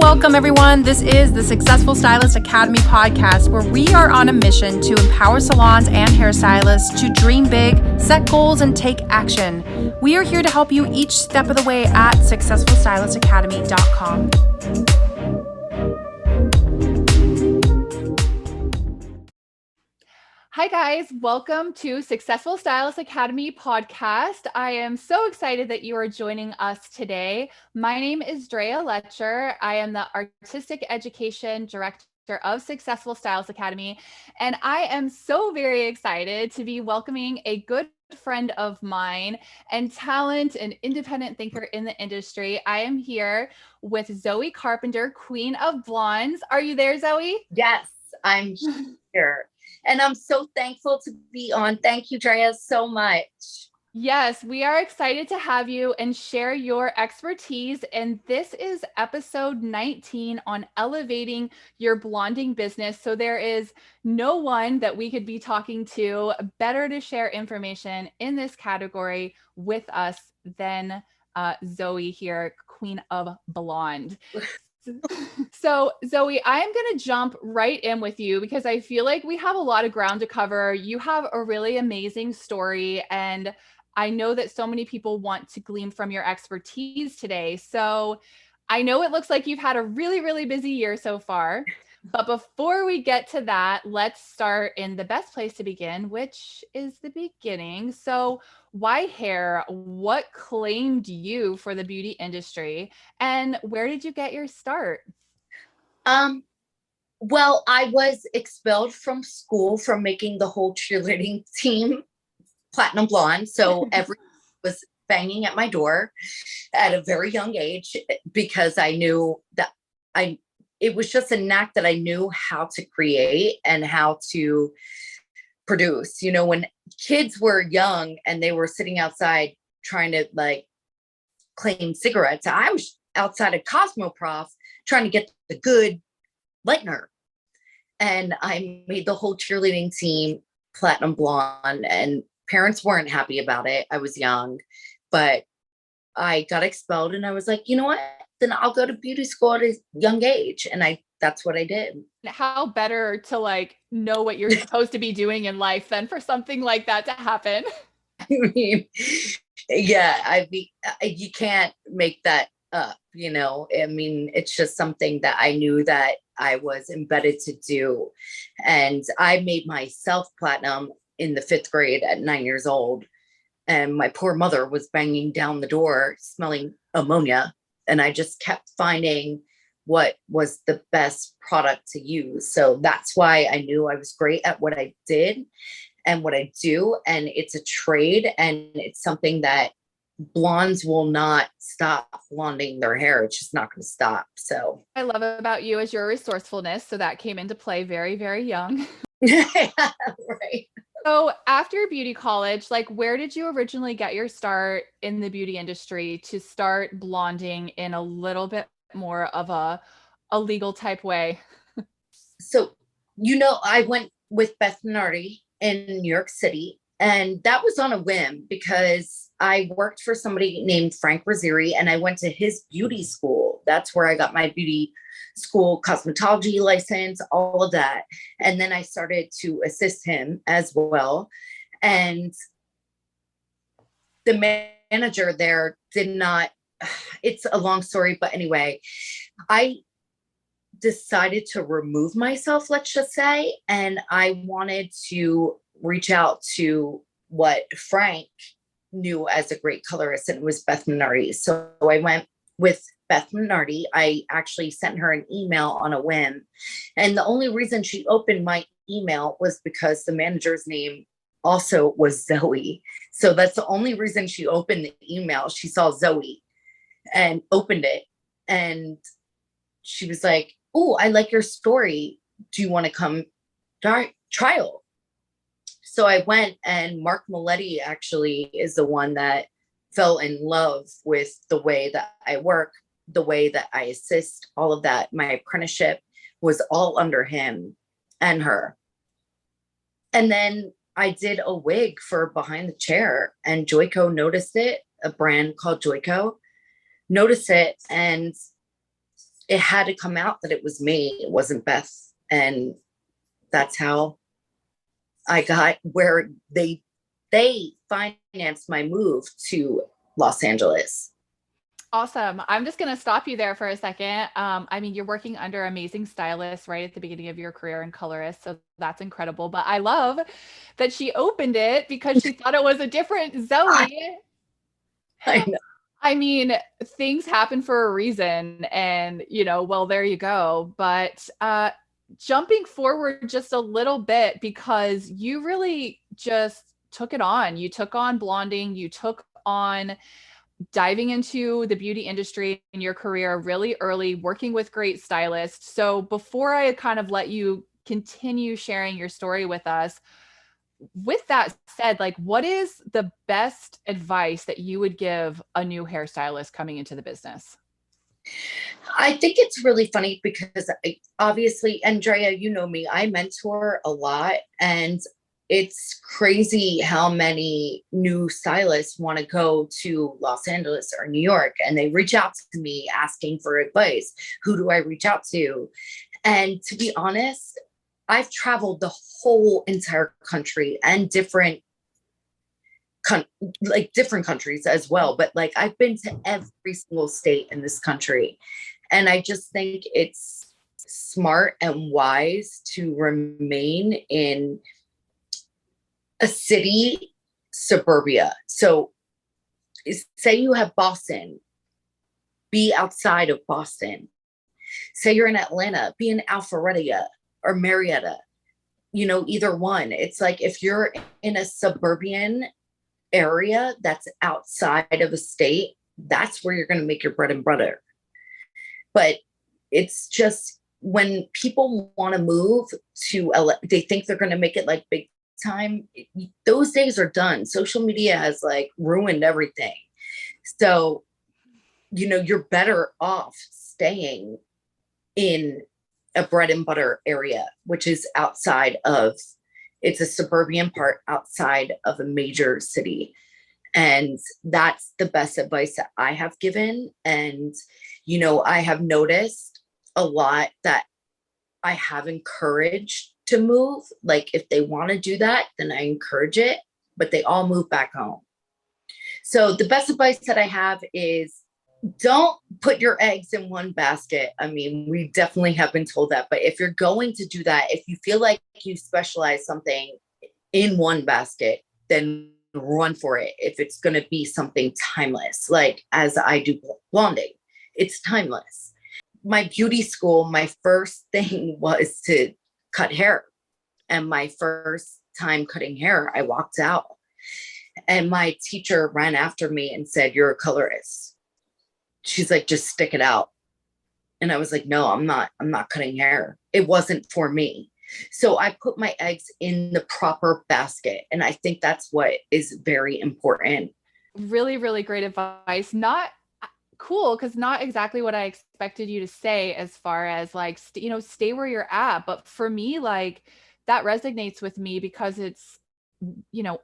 Welcome, everyone. This is the Successful Stylist Academy podcast, where we are on a mission to empower salons and hairstylists to dream big, set goals, and take action. We are here to help you each step of the way at successfulstylistacademy.com. Hi guys, welcome to Successful Stylist Academy podcast. I am so excited that you are joining us today. My name is Drea Letcher. I am the Artistic Education Director of Successful Stylist Academy, and I am so very excited to be welcoming a good friend of mine and talent and independent thinker in the industry. I am here with Zoe Carpenter, Queen of Blondes. Are you there, Zoe? Yes, I'm here. And I'm so thankful to be on. Thank you, Drea, so much. Yes, we are excited to have you and share your expertise. And this is episode 19 on elevating your blonding business. So there is no one that we could be talking to better to share information in this category with us than Zoe here, Queen of Blonde. So Zoe, I'm going to jump right in with you because I feel like we have a lot of ground to cover. You have a really amazing story, and I know that so many people want to glean from your expertise today. So I know it looks like you've had a really, really busy year so far. But before we get to that, let's start in the best place to begin, which is the beginning. So why hair? What claimed you for the beauty industry? And where did you get your start? Well, I was expelled from school for making the whole cheerleading team platinum blonde. So everyone was banging at my door at a very young age because I knew that it was just a knack that I knew how to create and how to produce. You know, when kids were young and they were sitting outside trying to like claim cigarettes, I was outside of Cosmoprof trying to get the good lightener. And I made the whole cheerleading team platinum blonde, and parents weren't happy about it. I was young, but I got expelled and I was like, you know what? Then I'll go to beauty school at a young age. And that's what I did. How better to like know what you're supposed to be doing in life than for something like that to happen? I mean, yeah, you can't make that up, you know? I mean, it's just something that I knew that I was embedded to do. And I made myself platinum in the 5th grade at 9 years old. And my poor mother was banging down the door smelling ammonia. And I just kept finding what was the best product to use. So that's why I knew I was great at what I did and what I do. And it's a trade, and it's something that blondes will not stop blonding their hair. It's just not going to stop. So I love about you is your resourcefulness. So that came into play very, very young. Right. So after beauty college, like where did you originally get your start in the beauty industry to start blonding in a little bit more of a legal type way? So, you know, I went with Beth Minardi in New York City, and that was on a whim because I worked for somebody named Frank Rosieri, and I went to his beauty school. That's where I got my beauty school cosmetology license, all of that. And then I started to assist him as well. And the manager there did not, it's a long story, but anyway, I decided to remove myself, let's just say, and I wanted to reach out to what Frank knew as a great colorist, and it was Beth Minardi. So I went with Beth Minardi. I actually sent her an email on a whim. And the only reason she opened my email was because the manager's name also was Zoe. So that's the only reason she opened the email. She saw Zoe and opened it. And she was like, oh, I like your story. Do you want to come trial? So I went, and Mark Maletti actually is the one that fell in love with the way that I work, the way that I assist, all of that. My apprenticeship was all under him and her. And then I did a wig for Behind the Chair, and Joico noticed it, a brand called Joico, noticed it, and it had to come out that it was me. It wasn't Beth. And that's how I got where they financed my move to Los Angeles. Awesome. I'm just going to stop you there for a second. I mean, you're working under amazing stylists right at the beginning of your career and colorist. So that's incredible. But I love that she opened it because she thought it was a different Zoe. I know. I mean, things happen for a reason. And, well, there you go. But jumping forward just a little bit, because you really just took it on. You took on blonding, you took on diving into the beauty industry in your career really early, working with great stylists. So before I kind of let you continue sharing your story with us, with that said, like, what is the best advice that you would give a new hairstylist coming into the business? I think it's really funny because obviously, Andrea, you know me, I mentor a lot, and it's crazy how many new stylists want to go to Los Angeles or New York, and they reach out to me asking for advice. Who do I reach out to? And to be honest, I've traveled the whole entire country and different countries as well. But like, I've been to every single state in this country. And I just think it's smart and wise to remain in a city suburbia. So say you have Boston, be outside of Boston. Say you're in Atlanta, be in Alpharetta or Marietta, either one. It's like, if you're in a suburban area that's outside of a state, that's where you're going to make your bread and butter. But it's just, when people want to move to LA, they think they're going to make it like big time. Those days are done. Social media has like ruined everything. So, you're better off staying in a bread and butter area, which is it's a suburban part outside of a major city. And that's the best advice that I have given. And, I have noticed a lot that I have encouraged to move. Like, if they want to do that, then I encourage it, but they all move back home. So the best advice that I have is, don't put your eggs in one basket. I mean, we definitely have been told that, but if you're going to do that, if you feel like you specialize something in one basket, then run for it. If it's going to be something timeless, like as I do blonding, it's timeless. My beauty school, my first thing was to cut hair. And my first time cutting hair, I walked out and my teacher ran after me and said, "You're a colorist." She's like, "Just stick it out." And I was like, "No, I'm not cutting hair." It wasn't for me. So I put my eggs in the proper basket. And I think that's what is very important. Really, really great advice. Not cool, because not exactly what I expected you to say, as far as like, stay where you're at. But for me, like, that resonates with me because it's,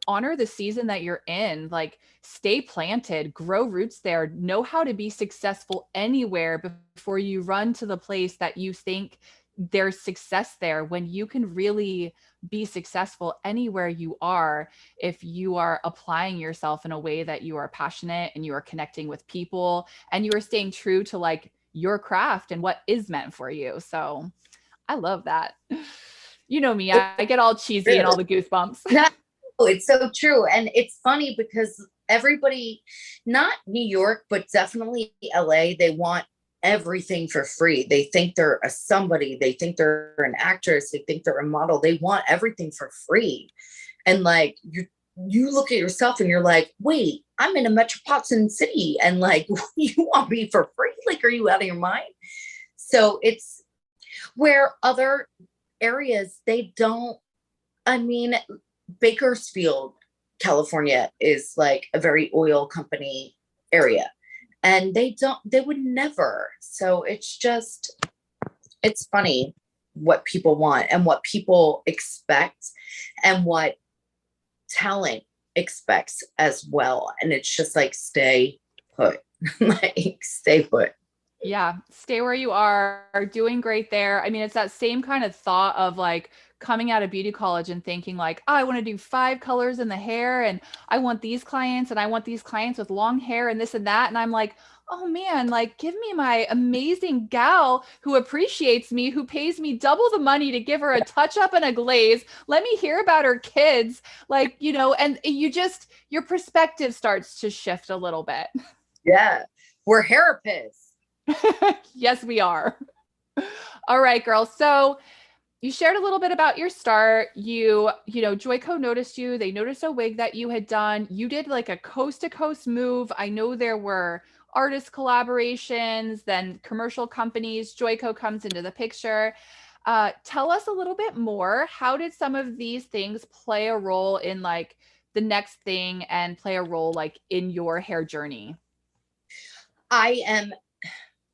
honor the season that you're in, like, stay planted, grow roots there, know how to be successful anywhere before you run to the place that you think there's success there, when you can really be successful anywhere you are if you are applying yourself in a way that you are passionate and you are connecting with people and you are staying true to like your craft and what is meant for you. So I love that. You know me, I get all cheesy and all the goosebumps. No, it's so true. And it's funny because everybody, not New York, but definitely LA, they want everything for free. They think they're a somebody. They think they're an actress. They think they're a model. They want everything for free. And like, you look at yourself and you're like, wait, I'm in a metropolitan city and like, you want me for free? Like, are you out of your mind? So it's where other areas, they don't, I mean, Bakersfield, California is like a very oil company area, and they would never. So it's funny what people want and what people expect and what talent expects as well. And it's just like, stay put, like, stay put. Yeah, stay where you are, doing great there. I mean, it's that same kind of thought of like coming out of beauty college and thinking like, oh, I want to do 5 colors in the hair and I want these clients and I want these clients with long hair and this and that. And I'm like, oh man, like give me my amazing gal who appreciates me, who pays me double the money to give her a touch up and a glaze. Let me hear about her kids. Like, and your perspective starts to shift a little bit. Yeah. We're therapists. Yes, we are. All right, girls. So you shared a little bit about your start. Joico noticed you. They noticed a wig that you had done. You did like a coast to coast move. I know there were artist collaborations, then commercial companies. Joico comes into the picture. Tell us a little bit more. How did some of these things play a role in like the next thing and play a role like in your hair journey? I am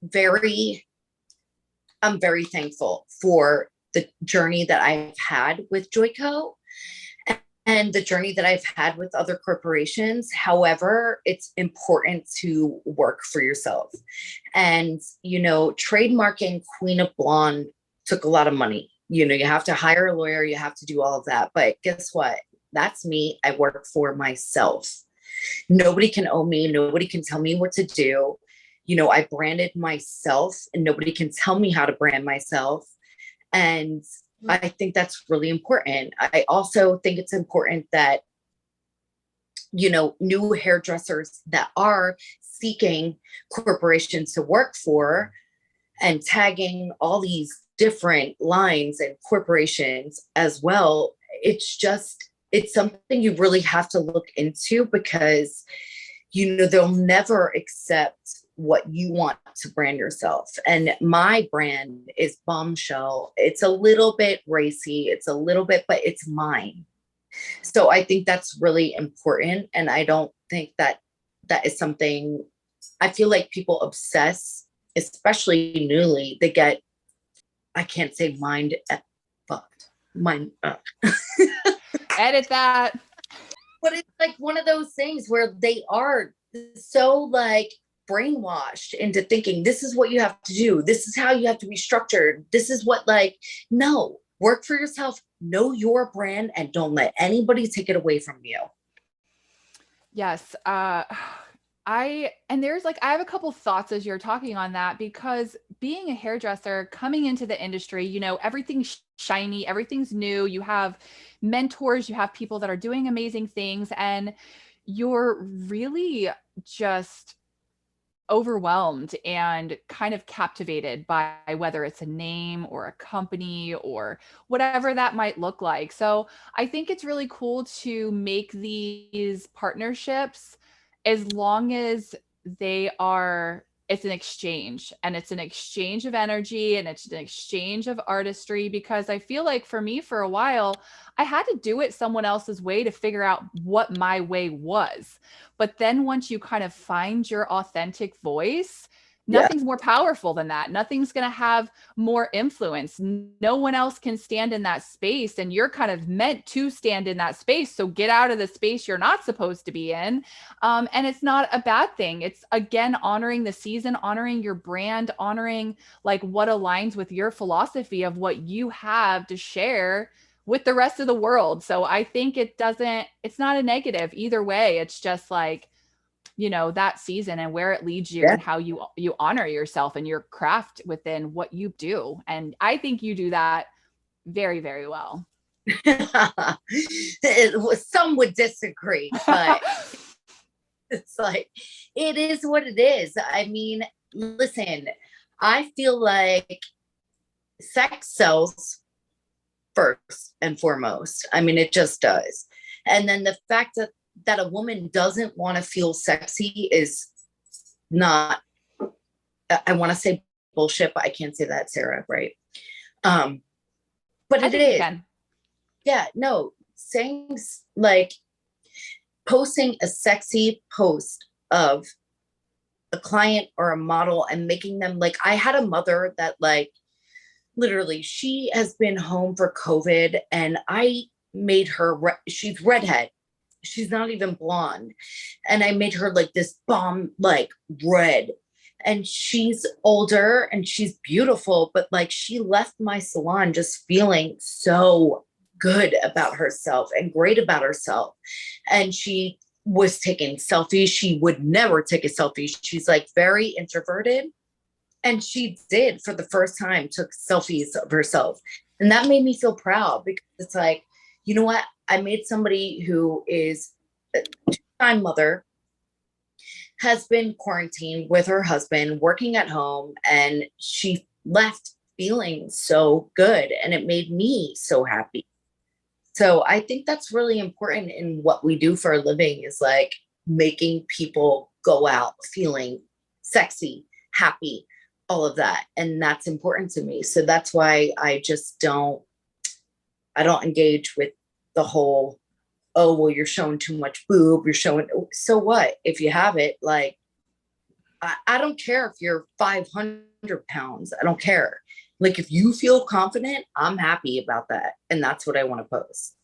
very, I'm very thankful for the journey that I've had with Joico and the journey that I've had with other corporations. However, it's important to work for yourself. And, trademarking Queen of Blonde took a lot of money. You have to hire a lawyer, you have to do all of that. But guess what? That's me. I work for myself. Nobody can own me. Nobody can tell me what to do. I branded myself and nobody can tell me how to brand myself. And I think that's really important. I also think it's important that, new hairdressers that are seeking corporations to work for and tagging all these different lines and corporations as well. It's something you really have to look into because, they'll never accept what you want to brand yourself. And my brand is Bombshell. It's a little bit racy. It's a little bit, but it's mine. So I think that's really important. And I don't think that is something. I feel like people obsess, especially newly, they get, I can't say fucked. Edit that. But it's like one of those things where they are so like brainwashed into thinking this is what you have to do. This is how you have to be structured. This is what no, work for yourself, know your brand, and don't let anybody take it away from you. Yes. I have a couple thoughts as you're talking on that, because being a hairdresser coming into the industry, everything's shiny, everything's new. You have mentors, you have people that are doing amazing things, and you're really just overwhelmed and kind of captivated by whether it's a name or a company or whatever that might look like. So I think it's really cool to make these partnerships as long as it's an exchange, and it's an exchange of energy, and it's an exchange of artistry, because I feel like for me, for a while, I had to do it someone else's way to figure out what my way was. But then once you kind of find your authentic voice, Yeah. nothing's more powerful than that. Nothing's going to have more influence. No one else can stand in that space, and you're kind of meant to stand in that space. So get out of the space you're not supposed to be in. And it's not a bad thing. It's, again, honoring the season, honoring your brand, honoring like what aligns with your philosophy of what you have to share with the rest of the world. So I think it's not a negative either way. It's just like, that season and where it leads you, Yeah. and how you honor yourself and your craft within what you do. And I think you do that very, very well. Some would disagree, but it's like, it is what it is. I mean, listen, I feel like sex sells first and foremost. I mean, it just does. And then the fact that a woman doesn't want to feel sexy is not, I want to say bullshit, but I can't say that, Sarah, right? But it is. Yeah, no, saying like posting a sexy post of a client or a model and making them like, I had a mother that like, literally, she has been home for COVID, and I made her, she's redhead. She's not even blonde. And I made her like this bomb, like red. And she's older and she's beautiful, but like she left my salon just feeling so good about herself and great about herself. And she was taking selfies. She would never take a selfie. She's like very introverted. And she did, for the first time, took selfies of herself. And that made me feel proud because it's like, you know what? I made somebody who is a two-time mother, has been quarantined with her husband, working at home, and she left feeling so good. And it made me so happy. So I think that's really important in what we do for a living, is like making people go out feeling sexy, happy, all of that. And that's important to me. So that's why I don't engage with the whole, oh, well, you're showing too much boob. You're showing, so what? If you have it, like, I don't care if you're 500 pounds. I don't care. Like, if you feel confident, I'm happy about that. And that's what I want to post.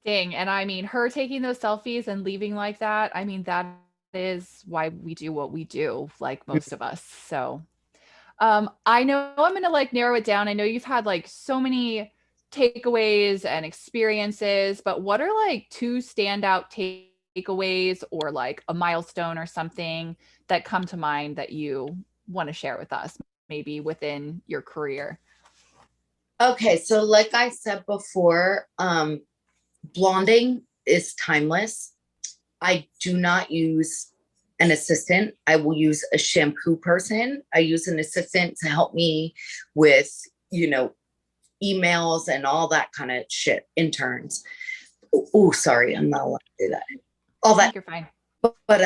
Dang. And I mean, her taking those selfies and leaving like that, I mean, that is why we do what we do, like most of us. So I know I'm gonna like narrow it down. I know you've had like so many takeaways and experiences, but what are like two standout takeaways or like a milestone or something that come to mind that you want to share with us, maybe within your career? Okay. So like I said before, blonding is timeless. I do not use an assistant. I will use a shampoo person. I use an assistant to help me with, emails and all that kind of shit, interns. Oh, sorry, I'm not allowed to do that. All I think that. you're fine. But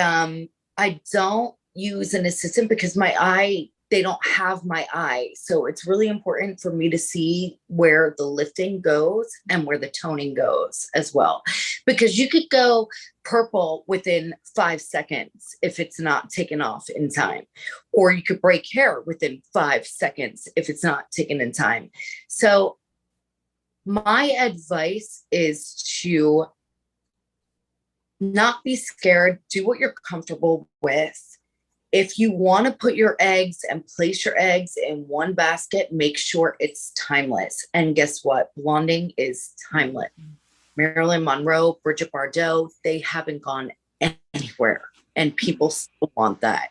I don't use an assistant because they don't have my eye. So it's really important for me to see where the lifting goes and where the toning goes as well. Because you could go purple within 5 seconds if it's not taken off in time. Or you could break hair within 5 seconds if it's not taken in time. So my advice is to not be scared, do what you're comfortable with. If you want to put your eggs and place your eggs in one basket, make sure it's timeless. And guess what? Blonding is timeless. Marilyn Monroe, Bridget Bardot, they haven't gone anywhere, and people still want that.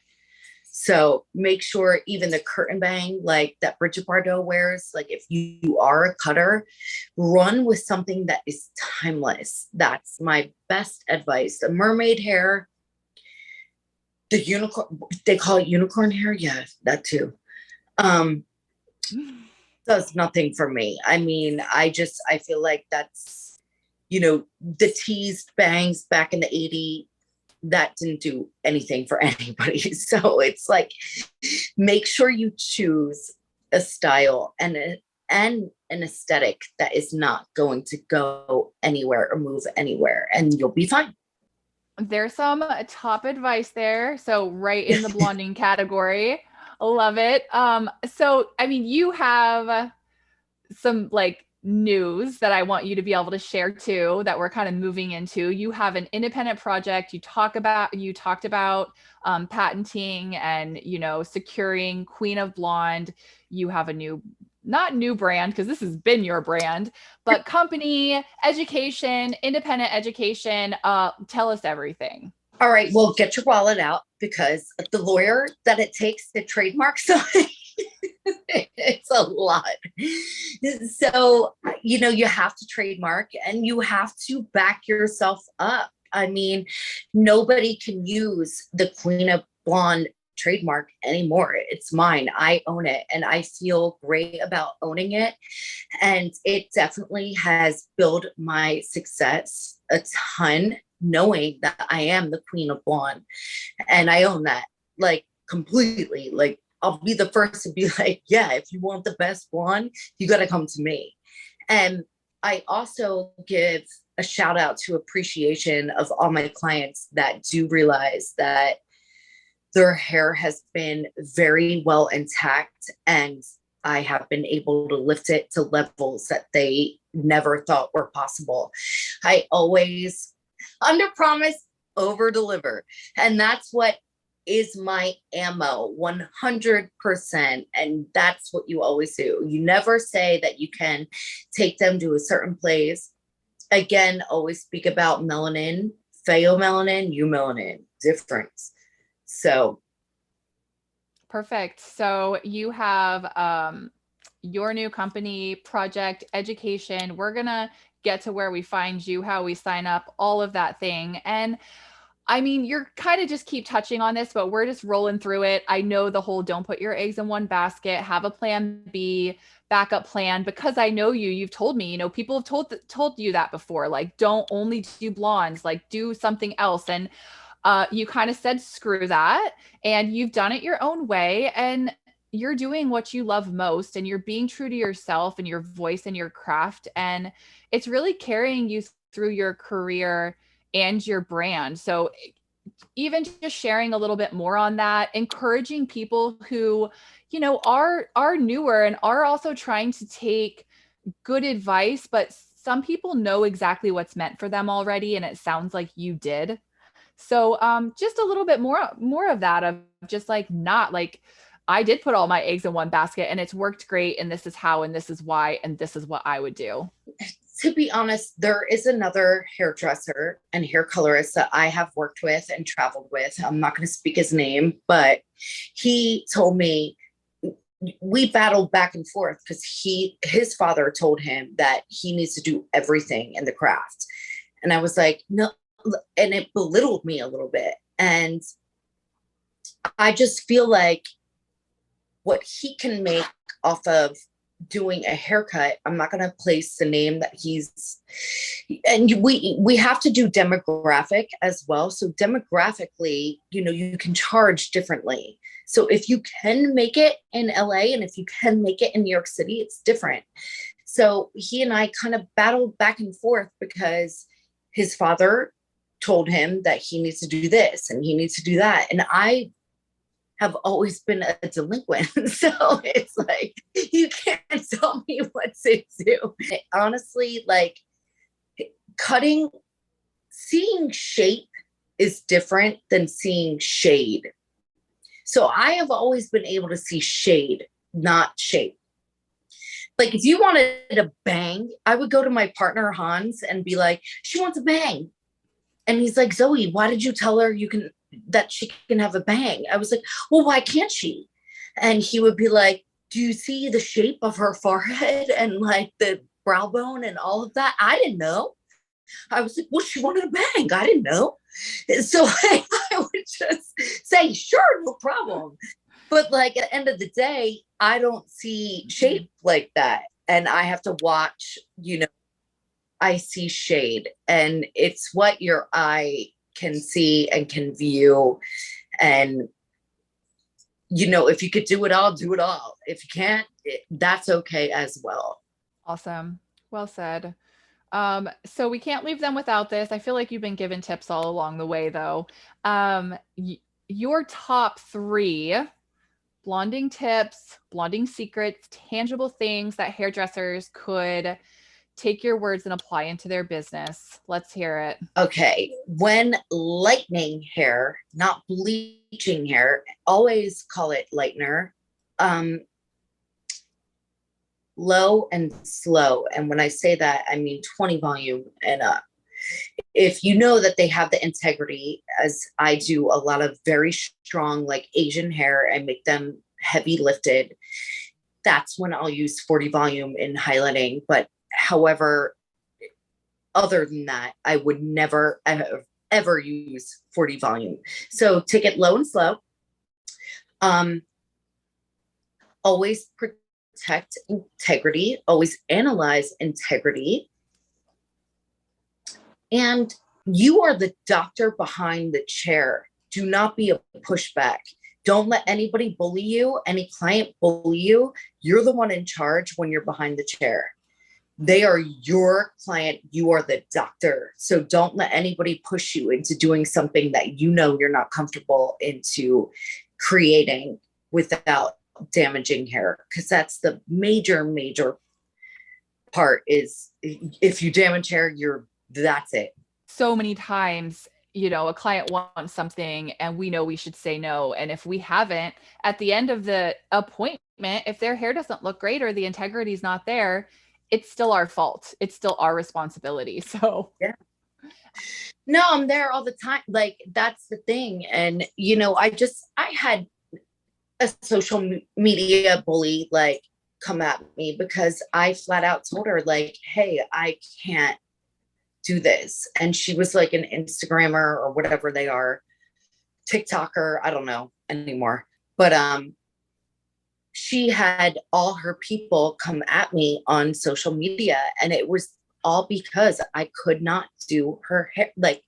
So make sure even the curtain bang, like that Bridget Bardot wears, like if you are a cutter, run with something that is timeless. That's my best advice. The mermaid hair, the unicorn, they call it unicorn hair. Yeah, that too. Does nothing for me. I mean, I feel like that's, the teased bangs back in the 80s, that didn't do anything for anybody. So it's like, make sure you choose a style and an aesthetic that is not going to go anywhere or move anywhere, and you'll be fine. There's some top advice there. So right in the blonding category. Love it. So I mean, you have some like news that I want you to be able to share too, that we're kind of moving into. You have an independent project. You talked about patenting and, securing Queen of Blonde. You have a not new brand, because this has been your brand, but company, education, independent education. Tell us everything. All right. Well, get your wallet out, because the lawyer that it takes to trademark something, it's a lot. So, you have to trademark and you have to back yourself up. I mean, nobody can use the Queen of Blonde trademark anymore. It's mine. I own it, and I feel great about owning it. And it definitely has built my success a ton, knowing that I am the Queen of Blonde, and I own that, like, completely. Like, I'll be the first to be like, yeah, if you want the best blonde, you got to come to me. And I also give a shout out to appreciation of all my clients that do realize that their hair has been very well intact, and I have been able to lift it to levels that they never thought were possible. I always under promise, over deliver. And that's what is my ammo 100%. And that's what you always do. You never say that you can take them to a certain place. Again, always speak about melanin, pheomelanin, eumelanin difference. So Perfect. So you have your new company, Project Education. We're going to get to where we find you, how we sign up, all of that thing. And I mean, you're kind of just keep touching on this, but we're just rolling through it. I know the whole don't put your eggs in one basket, have a plan B, backup plan, because I know you, you've told me, you know, people have told you that before, like don't only do blondes, like do something else. And you kind of said, screw that. And you've done it your own way. And you're doing what you love most. And you're being true to yourself and your voice and your craft. And it's really carrying you through your career and your brand. So even just sharing a little bit more on that, encouraging people who, you know, are newer and are also trying to take good advice, but some people know exactly what's meant for them already. And it sounds like you did. So just a little bit more of that, of just like, not like, I did put all my eggs in one basket and it's worked great. And this is how, and this is why, and this is what I would do. to be honest, there is another hairdresser and hair colorist that I have worked with and traveled with. I'm not going to speak his name, but he told me, we battled back and forth because his father told him that he needs to do everything in the craft. And I was like, no, and it belittled me a little bit. And I just feel like what he can make off of doing a haircut, I'm not going to place the name that he's, and we have to do demographic as well. So demographically, you know, you can charge differently. So if you can make it in LA and if you can make it in New York City, it's different. So he and I kind of battled back and forth because his father told him that he needs to do this and he needs to do that. And I have always been a delinquent. So it's like, you can't tell me what to do. Honestly, like seeing shape is different than seeing shade. So I have always been able to see shade, not shape. Like if you wanted a bang, I would go to my partner Hans and be like, she wants a bang. And he's like, Zoe, why did you tell her that she can have a bang? I was like, well, why can't she? And he would be like, do you see the shape of her forehead and like the brow bone and all of that? I didn't know. I was like, well, she wanted a bang. I didn't know. So I would just say, sure, no problem. But like at the end of the day, I don't see shape like that. And I have to watch, you know, I see shade, and it's what your eye can see and can view. And, you know, if you could do it all, do it all. If you can't, that's okay as well. Awesome. Well said. So we can't leave them without this. I feel like you've been given tips all along the way, though. Your top 3 blonding tips, blonding secrets, tangible things that hairdressers could take your words and apply into their business. Let's hear it. Okay. When lightening hair, not bleaching hair, always call it lightener. Low and slow. And when I say that, I mean 20 volume and up. If you know that they have the integrity, as I do a lot of very strong, like Asian hair and make them heavy lifted, that's when I'll use 40 volume in highlighting. But however, other than that, I would never ever use 40 volume. So take it low and slow. Always protect integrity, always analyze integrity. And you are the doctor behind the chair. Do not be a pushback. Don't let anybody bully you, any client bully you. You're the one in charge when you're behind the chair. They are your client. You are the doctor. So don't let anybody push you into doing something that you know you're not comfortable into creating without damaging hair. Because that's the major part is if you damage hair, that's it. So many times a client wants something and we know we should say no. And if we haven't, at the end of the appointment, if their hair doesn't look great or the integrity is not there, it's still our fault. It's still our responsibility. So Yeah. No, I'm there all the time. Like, that's the thing. And, I had a social media bully, like, come at me because I flat out told her, like, hey, I can't do this. And she was like an Instagrammer or whatever they are, TikToker, I don't know anymore. But she had all her people come at me on social media, and it was all because I could not do her hair. Like,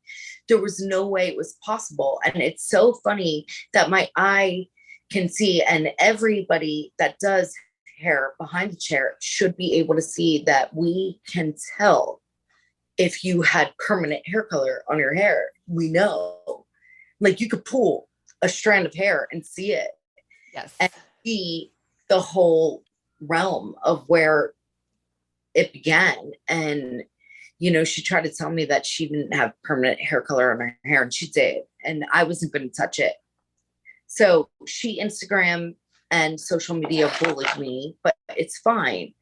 there was no way it was possible. And it's so funny that my eye can see, and everybody that does hair behind the chair should be able to see that we can tell if you had permanent hair color on your hair. We know, like, you could pull a strand of hair and see it. yes. And see the whole realm of where it began. And, she tried to tell me that she didn't have permanent hair color on her hair, and she did. And I wasn't going to touch it. So she Instagram and social media bullied me, but it's fine.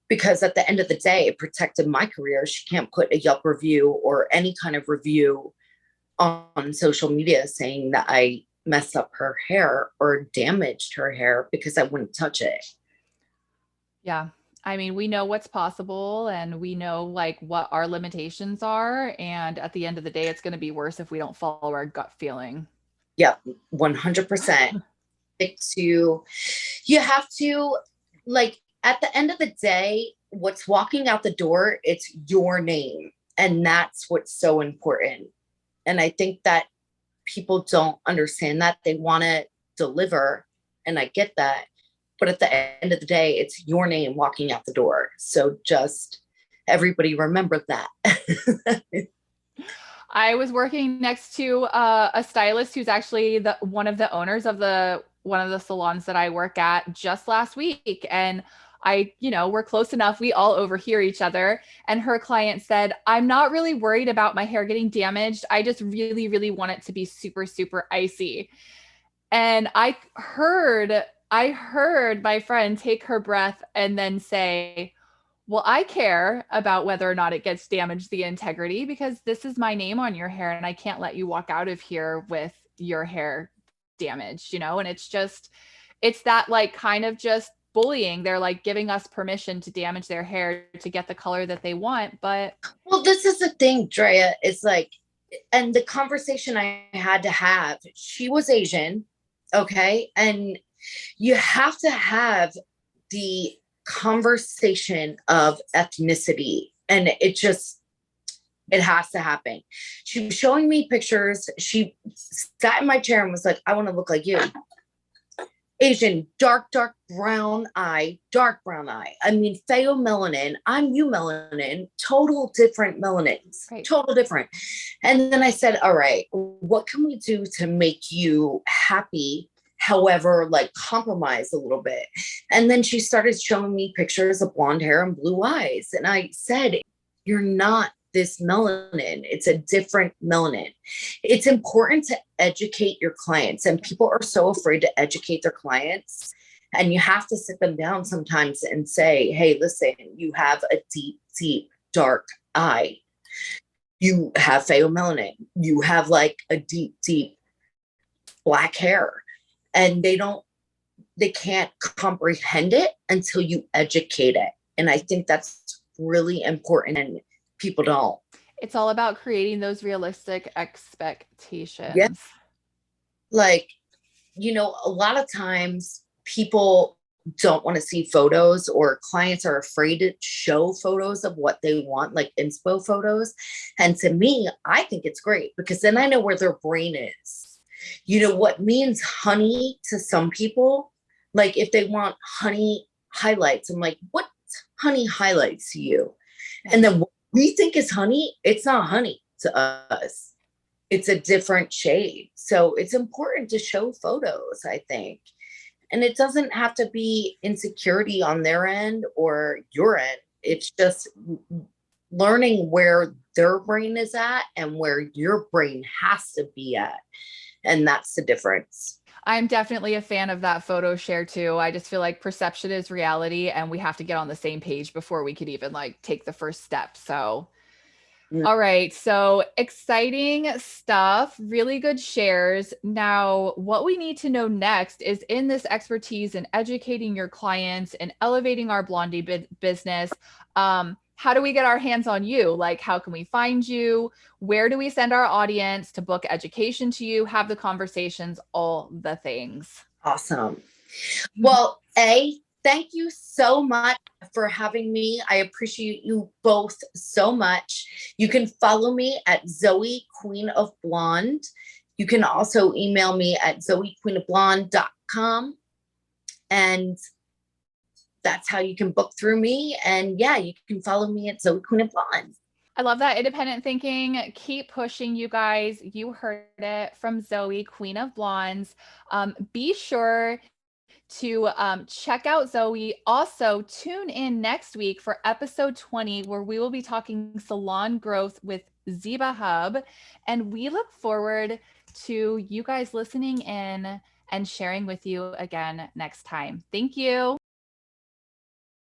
Because at the end of the day, it protected my career. She can't put a Yelp review or any kind of review on social media saying that I messed up her hair or damaged her hair because I wouldn't touch it. Yeah. I mean, we know what's possible and we know like what our limitations are. And at the end of the day, it's going to be worse if we don't follow our gut feeling. Yep, 100%. You have to, like, at the end of the day, what's walking out the door, it's your name. And that's what's so important. And I think that people don't understand that. They want to deliver, and I get that. But at the end of the day, it's your name walking out the door. So just everybody remember that. I was working next to a stylist who's actually one of the owners of one of the salons that I work at just last week. And we're close enough. We all overhear each other. And her client said, I'm not really worried about my hair getting damaged. I just really, really want it to be super, super icy. And I heard my friend take her breath and then say, well, I care about whether or not it gets damaged, the integrity, because this is my name on your hair and I can't let you walk out of here with your hair damaged, and it's that like kind of just bullying. They're like giving us permission to damage their hair to get the color that they want. But well, this is the thing, Drea, is like, and the conversation I had to have, she was Asian. Okay. And you have to have the conversation of ethnicity, and it has to happen. She was showing me pictures. She sat in my chair and was like, I want to look like you. Asian, dark brown eye, dark brown eye. I mean, pheomelanin, I'm eumelanin, total different melanins, right. Total different. And then I said, all right, what can we do to make you happy? However, like, compromise a little bit. And then she started showing me pictures of blonde hair and blue eyes. And I said, you're not this melanin. It's a different melanin. It's important to educate your clients. And people are so afraid to educate their clients. And you have to sit them down sometimes and say, hey, listen, you have a deep, deep, dark eye. You have pheomelanin. You have like a deep, deep black hair. And they can't comprehend it until you educate it. And I think that's really important, and people don't. It's all about creating those realistic expectations. Yeah. Like, a lot of times people don't want to see photos, or clients are afraid to show photos of what they want, like inspo photos. And to me, I think it's great because then I know where their brain is. What means honey to some people, like if they want honey highlights, I'm like, what honey highlights to you? And then what we think is honey, it's not honey to us. It's a different shade. So it's important to show photos, I think. And it doesn't have to be insecurity on their end or your end. It's just learning where their brain is at and where your brain has to be at. And that's the difference. I'm definitely a fan of that photo share too. I just feel like perception is reality and we have to get on the same page before we could even like take the first step. So all right, so exciting stuff, really good shares. Now, what we need to know next is in this expertise in educating your clients and elevating our blondie business, how do we get our hands on you? Like, how can we find you? Where do we send our audience to book education to you, have the conversations, all the things? Awesome. Well, thank you so much for having me. I appreciate you both so much. You can follow me at Zoe Queen of Blonde. You can also email me at zoequeenofblonde.com. And that's how you can book through me. And yeah, you can follow me at Zoe Queen of Blonde. I love that independent thinking. Keep pushing, you guys. You heard it from Zoe, Queen of Blondes. Be sure to check out Zoe. Also, tune in next week for episode 20, where we will be talking salon growth with Ziba Hub. And we look forward to you guys listening in and sharing with you again next time. Thank you.